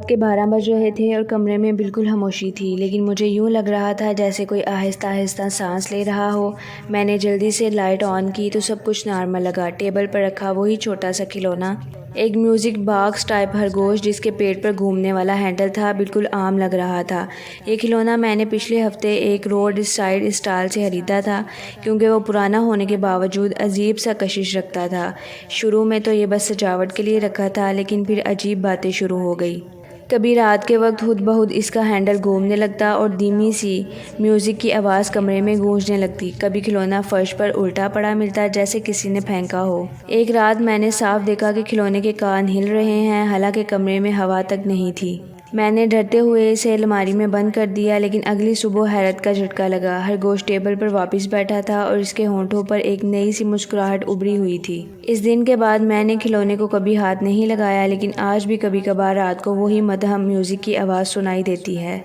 رات کے 12 بج رہے تھے اور کمرے میں بالکل خاموشی تھی، لیکن مجھے یوں لگ رہا تھا جیسے کوئی آہستہ آہستہ سانس لے رہا ہو۔ میں نے جلدی سے لائٹ آن کی تو سب کچھ نارمل لگا۔ ٹیبل پر رکھا وہی چھوٹا سا کھلونا، ایک میوزک باکس ٹائپ خرگوش جس کے پیٹ پر گھومنے والا ہینڈل تھا، بالکل عام لگ رہا تھا۔ یہ کھلونا میں نے پچھلے ہفتے ایک روڈ سائڈ اسٹال سے خریدا تھا، کیونکہ وہ پرانا ہونے کے باوجود عجیب سا کشش رکھتا تھا۔ شروع میں تو یہ بس سجاوٹ کے لیے رکھا تھا، لیکن پھر عجیب باتیں شروع ہو گئی۔ کبھی رات کے وقت خود بخود اس کا ہینڈل گھومنے لگتا اور دھیمی سی میوزک کی آواز کمرے میں گونجنے لگتی۔ کبھی کھلونا فرش پر الٹا پڑا ملتا جیسے کسی نے پھینکا ہو۔ ایک رات میں نے صاف دیکھا کہ کھلونے کے کان ہل رہے ہیں، حالانکہ کمرے میں ہوا تک نہیں تھی۔ میں نے ڈرتے ہوئے اسے الماری میں بند کر دیا، لیکن اگلی صبح حیرت کا جھٹکا لگا۔ خرگوش ٹیبل پر واپس بیٹھا تھا اور اس کے ہونٹوں پر ایک نئی سی مسکراہٹ ابھری ہوئی تھی۔ اس دن کے بعد میں نے کھلونے کو کبھی ہاتھ نہیں لگایا، لیکن آج بھی کبھی کبھار رات کو وہی مدھم میوزک کی آواز سنائی دیتی ہے۔